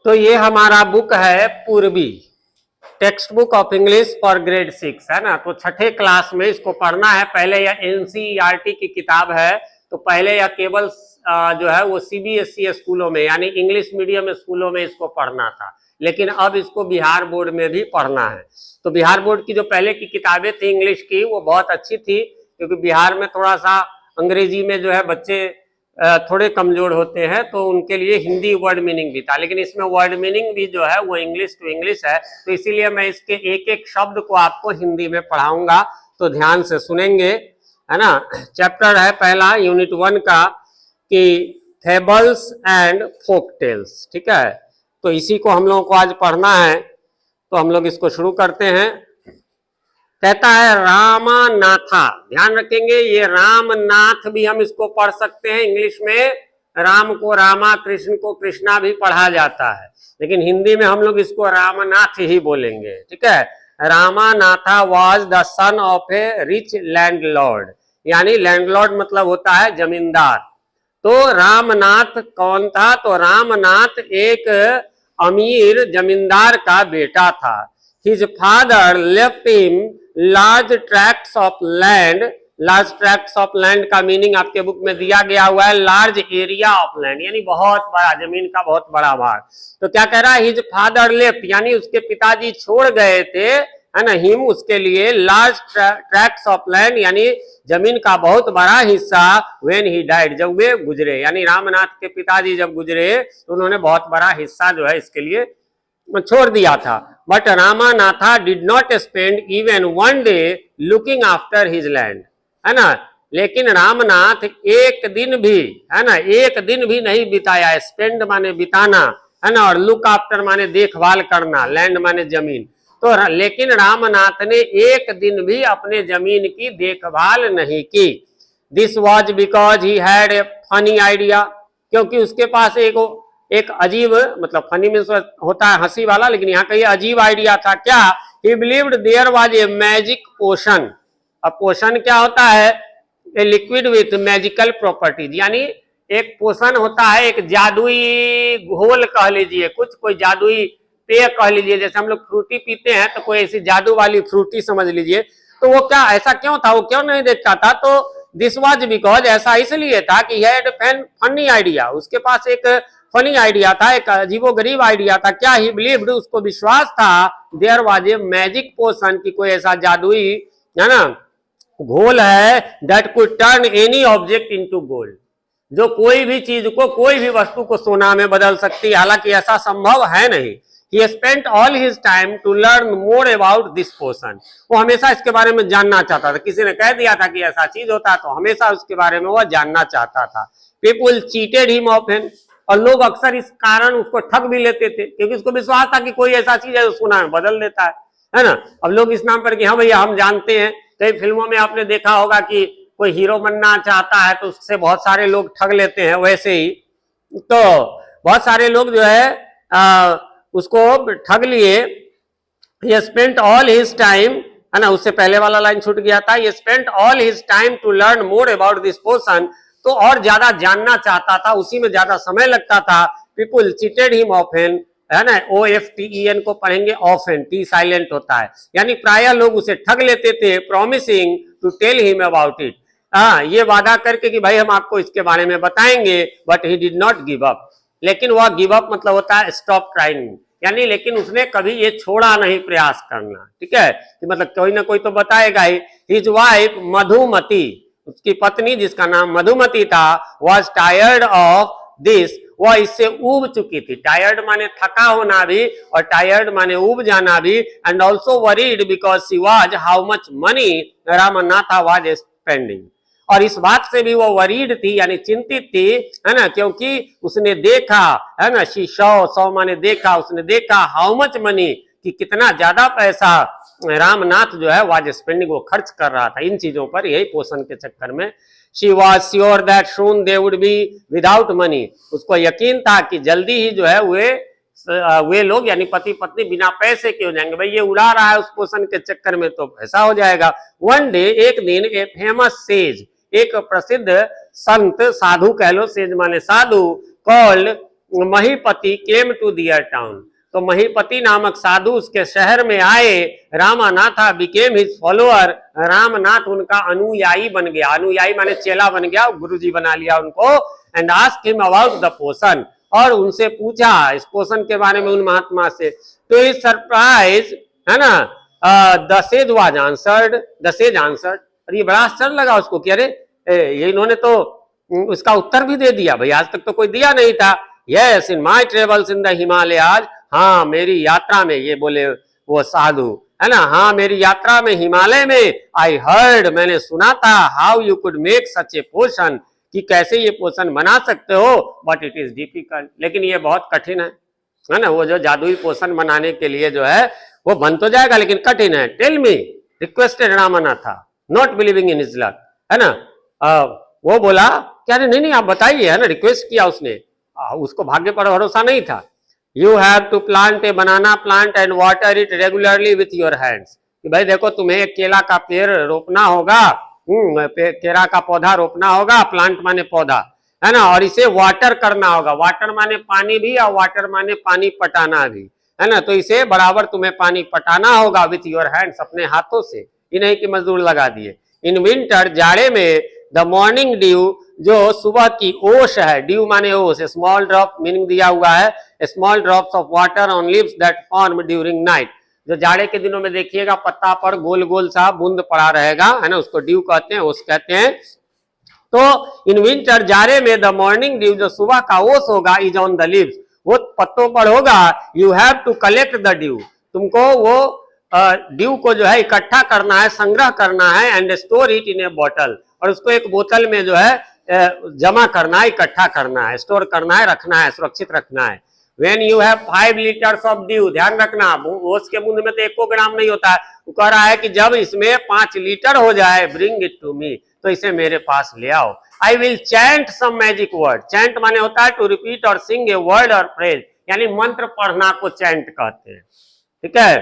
तो ये हमारा बुक है पूर्वी, text book of English for grade 6, है ना। तो छठे क्लास में इसको पढ़ना है। पहले यह एनसीईआरटी की किताब है, तो पहले यह केवल जो है वो सीबीएसई स्कूलों में यानी इंग्लिश मीडियम स्कूलों में इसको पढ़ना था, लेकिन अब इसको बिहार बोर्ड में भी पढ़ना है। तो बिहार बोर्ड की जो पहले की किताबें थी इंग्लिश की वो बहुत अच्छी थी, क्योंकि बिहार में थोड़ा सा अंग्रेजी में जो है बच्चे थोड़े कमजोर होते हैं, तो उनके लिए हिंदी वर्ड मीनिंग भी था, लेकिन इसमें वर्ड मीनिंग भी जो है वो इंग्लिश टू इंग्लिश है। तो इसीलिए मैं इसके एक एक शब्द को आपको हिंदी में पढ़ाऊंगा, तो ध्यान से सुनेंगे, है ना। चैप्टर है पहला यूनिट 1 का कि फेबल्स एंड फोक टेल्स, ठीक है। तो इसी को हम लोगों को आज पढ़ना है, तो हम लोग इसको शुरू करते हैं। कहता है रामानाथा, ध्यान रखेंगे ये रामनाथ भी हम इसको पढ़ सकते हैं। इंग्लिश में राम को रामा, कृष्ण को कृष्णा भी पढ़ा जाता है, लेकिन हिंदी में हम लोग इसको रामनाथ ही बोलेंगे, ठीक है। Ramanatha was the son of a rich landlord, यानी लैंडलॉर्ड मतलब होता है जमींदार। तो रामनाथ कौन था? तो रामनाथ एक अमीर जमींदार का बेटा था। His father left him large tracts of land। Large tracts of land का मीनिंग आपके बुक में दिया गया हुआ है लार्ज एरिया ऑफ लैंड, यानी बहुत बड़ा जमीन का बहुत बड़ा भाग। तो क्या कह रहा है? हिज फादर लेफ्ट, यानी उसके पिताजी छोड़ गए थे, है ना, हिम उसके लिए लार्ज ट्रैक्ट्स ऑफ लैंड, यानी जमीन का बहुत बड़ा हिस्सा, व्हेन ही डाइड, जब वे गुजरे, यानी रामनाथ के पिताजी जब गुजरे तो उन्होंने बहुत बड़ा हिस्सा जो है इसके लिए छोड़ दिया था। But Ramanatha did not spend even one day looking after his land, है ना। लेकिन रामनाथ एक दिन भी, है ना, एक दिन भी नहीं बिताया। स्पेंड माने बिताना, है ना, और लुक आफ्टर माने देखभाल करना, लैंड माने जमीन। तो लेकिन रामनाथ ने एक दिन भी अपने जमीन की देखभाल नहीं की। This was because he had a funny idea, क्योंकि उसके पास एक अजीब, मतलब फनी मीन्स होता है हंसी वाला, लेकिन यहाँ का ये अजीब आइडिया था। क्या? He believed there was a magic potion. अब पोशन क्या होता है? A liquid with magical properties, यानी एक पोषण होता है, एक जादुई घोल कह लीजिए, कुछ कोई जादुई पेय कह लीजिए। जैसे हम लोग फ्रूटी पीते हैं तो कोई ऐसी जादू वाली फ्रूटी समझ लीजिए। तो वो क्या, ऐसा क्यों था, वो क्यों नहीं देखता था? तो दिस वाज बिकॉज, ऐसा इसलिए था कि हैड फनी आइडिया, उसके पास एक फनी आइडिया था, एक अजीबोगरीब आइडिया था। क्या? ही बिलीव्ड, उसको विश्वास था, there was a magic potion, की कोई ऐसा जादुई, है ना, घोल है, that could turn any object into gold, जो कोई भी चीज को, कोई भी वस्तु को सोना में बदल सकती है। हालांकि ऐसा संभव है नहीं। He spent all his time to learn more about this potion। वो हमेशा इसके बारे में जानना चाहता था। किसी ने कह दिया था कि ऐसा चीज होता है, तो हमेशा उसके बारे में वह जानना चाहता था। People cheated him often, और लोग अक्सर इस कारण उसको ठग भी लेते थे, क्योंकि उसको विश्वास था कि कोई ऐसा चीज है जो सोना में बदल देता है ना। अब लोग इस नाम पर कि हाँ भैया हम जानते हैं, कई फिल्मों में आपने देखा होगा कि कोई हीरो बनना चाहता है तो उससे बहुत सारे लोग ठग लेते हैं। वैसे ही तो बहुत सारे लोग जो है उसको ठग लिए। He spent all his time, है ना, उससे पहले वाला लाइन छूट गया था। He spent all his time to learn more about this potion, तो और ज्यादा जानना चाहता था, उसी में ज्यादा समय लगता था। People cheated him often, है ना, OFTEN को पढ़ेंगे often, T साइलेंट होता है, यानी प्रायः लोग उसे ठग लेते थे। Promising to tell him about it, हाँ, ये वादा करके कि भाई हम आपको इसके बारे में बताएंगे। But he did not give up, लेकिन वह गिव अप मतलब होता है स्टॉप ट्राइंग, यानी लेकिन उसने कभी ये छोड़ा नहीं प्रयास करना, ठीक है, कि मतलब कोई ना कोई तो बताएगा ही। हिज वाइफ मधुमती, उसकी पत्नी जिसका नाम मधुमती था, वाज टायर्ड ऑफ दिस, वह इससे ऊब चुकी थी। टायर्ड माने थका होना भी, और टायर्ड माने ऊब जाना भी। And also worried because she was how much money Ramanatha was spending, और इस बात से भी वो वरीड थी, यानी चिंतित थी, है ना, क्योंकि उसने देखा, है ना, शी सौ माने देखा, उसने देखा हाउ मच मनी, कि कितना ज्यादा पैसा रामनाथ जो है वाज स्पेंडिंग, वो खर्च कर रहा था इन चीजों पर, यही पोषण के चक्कर में। She was sure that soon they would be without money, उसको यकीन था कि जल्दी ही जो है वे लोग, यानी पति पत्नी, बिना पैसे के हो जाएंगे। भाई ये उड़ा रहा है उस पोषण के चक्कर में, तो ऐसा हो जाएगा। वन डे, एक दिन, ए फेमस सेज, एक प्रसिद्ध संत, साधु कह लो, सेज माने साधु, called Mahipati came to their town, तो महीपति नामक साधु उसके शहर में आए। Ramanatha became his follower, Ramnath उनका अनुयायी बन गया, अनुयायी माने चेला बन गया, गुरुजी बना लिया उनको। And asked him about the पोषण, और उनसे पूछा इस पोषण के बारे में उन महात्मा से। तो इस सरप्राइज है ना, the sage was answered, the sage answered, और ये बड़ा आश्चर्य लगा उसको कि अरे ये इन्होंने तो उसका उत्तर भी दे दिया, भाई आज तक तो कोई दिया नहीं था। Yes in my travels in the Himalayas, हाँ मेरी यात्रा में, ये बोले वो साधु है ना, हाँ मेरी यात्रा में हिमालय में, आई हर्ड मैंने सुना था, how you could make such a potion, कि कैसे ये पोषण बना सकते हो, बट इट इज डिफिकल्ट, लेकिन ये बहुत कठिन है ना। वो जो जादुई पोषण बनाने के लिए जो है वो बन तो जाएगा लेकिन कठिन है। Tell me, requested Ramanatha, not believing in his luck, है ना। वो बोला क्या, नहीं नहीं आप बताइए, है ना, रिक्वेस्ट किया उसने, उसको भाग्य पर भरोसा नहीं था। You have to plant a banana plant and water it regularly with your hands, कि भाई देखो तुम्हें एक केला का पेड़ रोपना होगा, केला का पौधा रोपना होगा, प्लांट माने पौधा है ना, और इसे वाटर करना होगा, वाटर माने पानी भी और वाटर माने पानी पटाना भी, है ना। तो इसे बराबर तुम्हें पानी पटाना होगा विथ योर हैंड्स, अपने हाथों से, ये नहीं कि मजदूर लगा दिए। इन विंटर, जाड़े में, द मॉर्निंग ड्यू, जो सुबह की ओश है, ड्यू माने ओश, स्मॉल ड्रॉप मीनिंग दिया हुआ है, small drops of water on leaves that form during night, जो जाड़े के दिनों में देखिएगा पत्ता पर गोल गोल सा बूंद पड़ा रहेगा, है ना, उसको ड्यू कहते हैं, ओस कहते हैं। तो इन विंटर, जाड़े में, द मॉर्निंग ड्यू, जो सुबह का ओस होगा, इज ऑन द लीव्स, वो पत्तों पर होगा। You have to collect the dew, तुमको वो ड्यू को जो है इकट्ठा करना है, संग्रह करना है, and store it in A bottle, और उसको एक बोतल में जो है जमा करना है, इकट्ठा करना है, स्टोर करना है, रखना है, सुरक्षित रखना है। When you have 5 liters of dew, ध्यान रखना ओस के बूंद में तो 1 ग्राम नहीं होता है, वो कह रहा है कि जब इसमें 5 लीटर हो जाए, bring it to me, तो इसे मेरे पास ले आओ। I will chant some magic word, chant माने होता है to repeat और sing a word or phrase, यानी मंत्र पढ़ना को chant कहते हैं, ठीक है।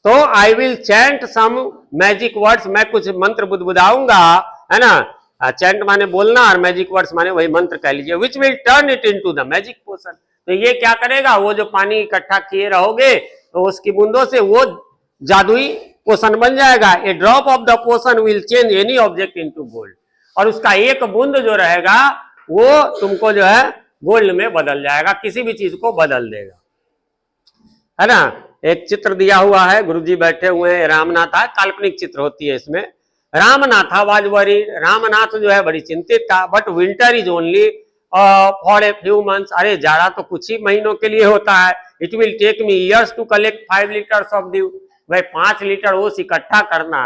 तो I will chant some magic words, मैं कुछ मंत्र बुदबुदाऊंगा, है ना, चैंट माने बोलना और मैजिक वर्ड्स माने वही मंत्र कह लीजिए, which will turn it into the magic potion, तो ये क्या करेगा, वो जो पानी इकट्ठा किए रहोगे तो उसकी बूंदों से वो जादुई पोषण बन जाएगा। A drop of the potion will change any object into gold, और उसका एक बूंद जो रहेगा वो तुमको जो है गोल्ड में बदल जाएगा, किसी भी चीज को बदल देगा, है ना। एक चित्र दिया हुआ है, गुरुजी बैठे हुए हैं, रामनाथ, काल्पनिक चित्र होती है इसमें। रामनाथा वाज वरीड, रामनाथ जो है बड़ी चिंतित था, but winter is only for a few months, अरे जाड़ा तो कुछ ही महीनों के लिए होता है। It will take me years to collect 5 litres of dew, भाई 5 लीटर ओस इकट्ठा करना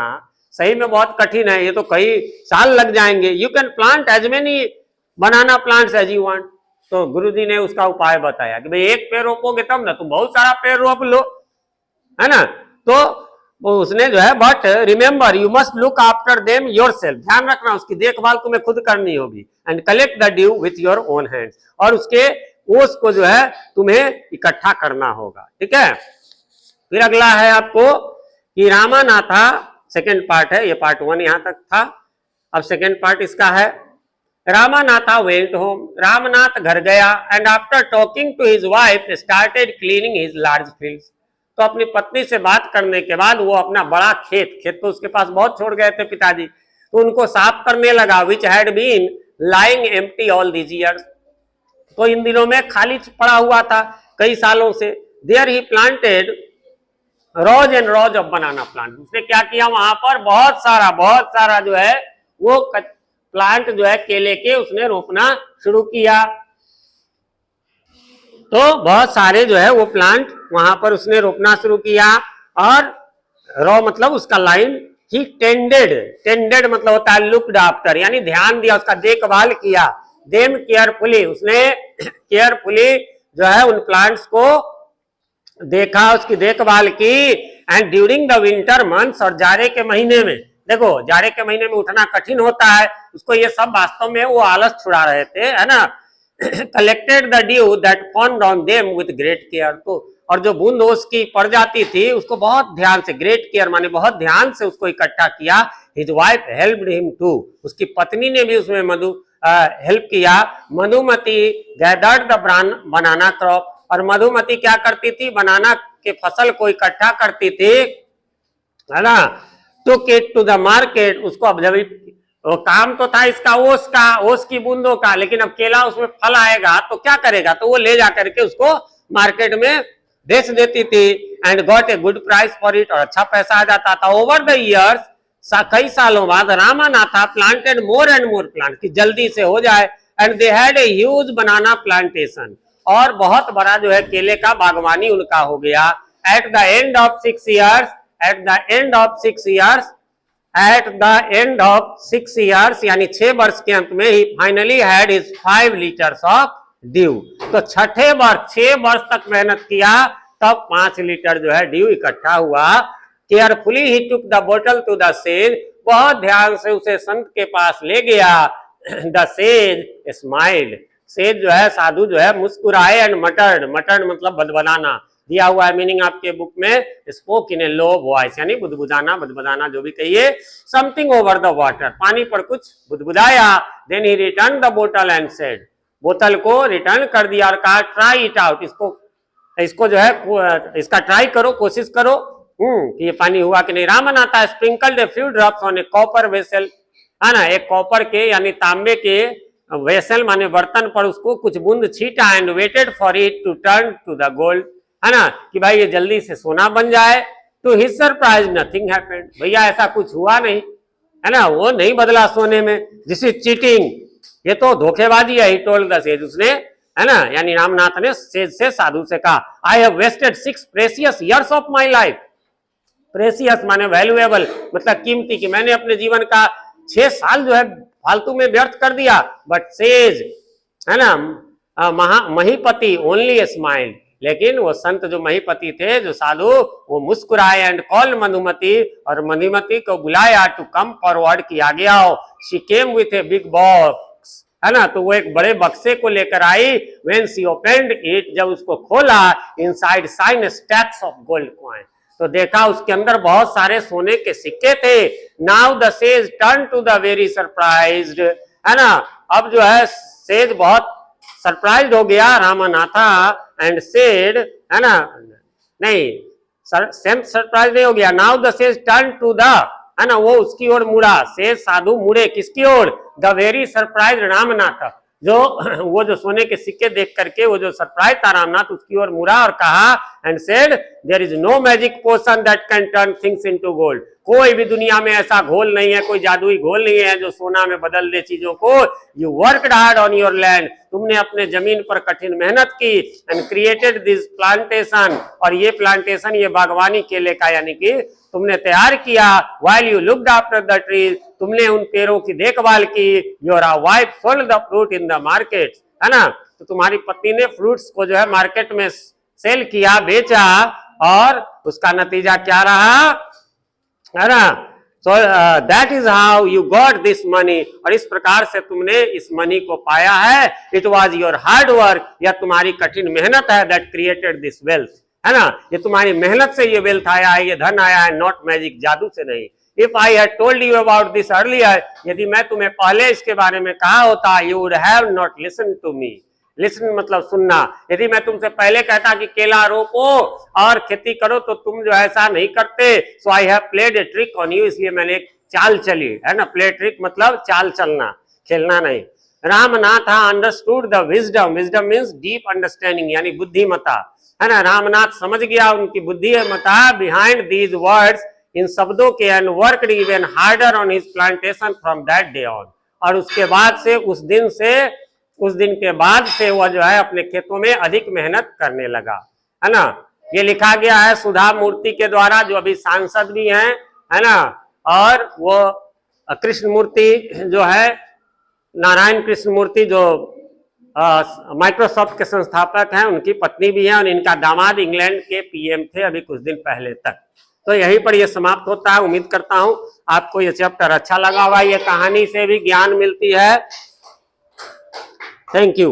सही में बहुत कठिन है, ये तो कई साल लग जाएंगे। You can plant as many banana plants as you want, तो गुरुजी ने उसका उपाय बताया कि भाई एक पेड़ रोपोगे तब ना, तुम बहुत सारा पेड़ रोप लो, है ना। तो वो उसने जो है, but remember you must look after them yourself, ध्यान रखना उसकी देखभाल तुम्हें खुद करनी होगी। And collect the due with your own hands, और उसके ओस को जो है तुम्हें इकट्ठा करना होगा, ठीक है। फिर अगला है आपको कि रामानाथा, सेकेंड पार्ट है, ये पार्ट 1 यहां तक था, अब सेकेंड पार्ट इसका है। रामानाथा वेंट होम, रामनाथ घर गया, and after talking to his wife started cleaning his large fields, तो अपनी पत्नी से बात करने के बाद वो अपना बड़ा खेत तो उसके पास बहुत छोड़ गए थे पिताजी, तो उनको साफ करने लगा, which had been lying empty all these years, तो इन दिनों में खाली पड़ा हुआ था कई सालों से। There he planted rows and rows of banana plant, उसने क्या किया, वहां पर बहुत सारा जो है वो प्लांट जो है केले के उसने रोपना शुरू किया, तो बहुत सारे जो है वो प्लांट वहां पर उसने रोपना शुरू किया। और रॉ मतलब उसका लाइन, ही टेंडेड मतलब होता है लुक्ड आफ्टर, यानी ध्यान दिया, उसका देखभाल किया। देम केयरफुली, उसने केयरफुली जो है उन प्लांट्स को देखा, उसकी देखभाल की। And during the winter months, और जाड़े के महीने में, देखो जाड़े के महीने में उठना कठिन होता है, उसको ये सब वास्तव में वो आलस छुड़ा रहे थे, है ना। Collected the due that formed on them with great care, तो और जो बूंद उसकी पड़ जाती थी उसको बहुत ध्यान से, ग्रेट केयर माने बहुत ध्यान से उसको इकट्ठा किया। His wife helped him to, उसकी पत्नी ने भी उसमें हेल्प किया। Madhumati gathered the banana crop, और मधुमती क्या करती थी, बनाना के फसल को इकट्ठा करती थी, है ना, took it to the market. उसको अब जब वो काम तो था इसका ओस का, ओस की बूंदों का, लेकिन अब केला उसमें फल आएगा तो क्या करेगा, तो वो ले जा करके उसको मार्केट में बेच देती थी, and got a good price for it, और अच्छा पैसा आ जाता था। ओवर द ईयर्स, कई सालों बाद Ramanatha planted more and more plant, कि जल्दी से हो जाए, and they had a huge banana plantation, और बहुत बड़ा जो है केले का बागवानी उनका हो गया। At the end of 6 years, at the end of 6 years, at the end of 6 years यानी 6 वर्ष के अंत में ही finally had his 5 litres of dew. तो छठे वर्ष, 6 वर्ष तक मेहनत किया, तब 5 लीटर जो है ड्यू इकट्ठा हुआ। केयरफुली ही टुक द बोतल टू द सेज, बहुत ध्यान से उसे संत के पास ले गया। द सेज स्माइल्ड, सेज जो है साधु जो है मुस्कुराए, एंड मटर्ड, मटर्ड मतलब बदबदाना दिया हुआ है मीनिंग आपके बुक में, spoke in A low voice यानी बुदबुदाना, बदबदाना जो भी कहिए। समथिंग ओवर द वाटर, पानी पर कुछ बुदबुदाया। देन ही रिटर्न द बोतल एंड सेड, बोतल को रिटर्न कर दिया और कहा ट्राई इट आउट, इसको जो है इसका ट्राई करो, कोशिश करो कि ये पानी हुआ कि नहीं। Ramanatha sprinkled a few drops on A copper vessel, है ना, एक कॉपर के यानी तांबे के वेसल माने बर्तन पर उसको कुछ बूंद छीटा, and waited for it to turn to the gold, है ना, कि भाई ये जल्दी से सोना बन जाए। To his surprise nothing happened, भैया ऐसा कुछ हुआ नहीं, है ना, वो नहीं बदला सोने में। दिस इज चीटिंग, ये तो धोखेबाजी है। ही टोल्ड द सेज, उसने, है ना, यानी रामनाथ ने सेज से, साधु से कहा, I have wasted 6 precious years of my life, precious माने वैल्यूएबल मतलब कीमती, कि मैंने अपने जीवन का 6 साल जो है फालतू में व्यर्थ कर दिया। बट सेज, है ना, महीपति ओनली स्माइल, लेकिन वो संत जो महीपति थे, जो साधु, वो मुस्कुराए, एंड कॉल मधुमती, और मधुमती को बुलाया टू कम फॉरवर्ड, कि आगे आओ। She came with a big box, है ना, तो वो एक बड़े बक्से को लेकर आई। व्हेन शी ओपनड इट, जब उसको खोला, inside shine stacks of gold coin, तो देखा उसके अंदर बहुत सारे सोने के सिक्के थे। Now the sage turn to the very surprised, है ना, अब जो है सेज बहुत सरप्राइज हो गया, रामनाथा, एंड सेड, है ना, नहीं सरप्राइज नहीं हो गया। Now the sage turn to the, है ना, वो उसकी ओर मुड़ा, सेज साधु मुड़े किसकी ओर, द वेरी सरप्राइज रामनाथ, जो वो जो सोने के सिक्के देख करके वो जो सरप्राइज था रामनाथ, उसकी ओर मुड़ा और कहा, and said there is no magic potion that can turn things into gold, कोई भी दुनिया में ऐसा घोल नहीं है, कोई जादुई घोल नहीं है जो सोना में बदल दे चीजों को। You worked hard on your land, तुमने अपने जमीन पर कठिन मेहनत की, एंड क्रिएटेड दिस प्लांटेशन, और ये प्लांटेशन, ये बागवानी केले का यानी कि तुमने तैयार किया। While you looked after the trees, तुमने उन पेड़ों की देखभाल की। Your wife sold the fruit in the market, है ना, तो तुम्हारी पत्नी ने फ्रूट्स को जो है मार्केट में सेल किया, बेचा, और उसका नतीजा क्या रहा, है ना। So that is how you got this money, और इस प्रकार से तुमने इस मनी को पाया है। It was your hard work, यह तुम्हारी कठिन मेहनत है, दैट क्रिएटेड दिस वेल्थ, है ना, ये तुम्हारी मेहनत से ये वेल्थ आया है, ये धन आया है, नॉट मैजिक, जादू से नहीं। If I had told you about this earlier, यदि मैं तुम्हें पहले इसके बारे में कहा होता, you would have not listen to me, listen मतलब सुनना, यदि मैं तुमसे पहले कहता कि केला रोपो और खेती करो तो तुम जो ऐसा नहीं करते। So I have played a trick on you, इसलिए मैंने एक चाल चली, है ना, प्ले ट्रिक मतलब चाल चलना, खेलना नहीं। Ramnath understood the wisdom, wisdom means deep understanding यानी बुद्धिमता, है ना, रामनाथ समझ गया उनकी बुद्धिमता बिहाइंड दीज वर्ड्स, इन शब्दों के, and worked even harder on his plantation from that day on, और उसके बाद से उस दिन के बाद से वह जो है अपने खेतों में अधिक मेहनत करने लगा, है ना। ये लिखा गया है सुधा मूर्ति के द्वारा, जो अभी सांसद भी हैं, है ना, और वो कृष्ण मूर्ति जो है, नारायण कृष्ण मूर्ति जो माइक्रोसॉफ्ट के संस्थापक हैं, उनकी पत्नी भी हैं, और इनका दामाद इंग्लैंड के पीएम थे अभी कुछ दिन पहले तक। तो यहीं पर यह समाप्त होता है। उम्मीद करता हूं आपको यह चैप्टर अच्छा लगा होगा, ये कहानी से भी ज्ञान मिलती है। Thank you.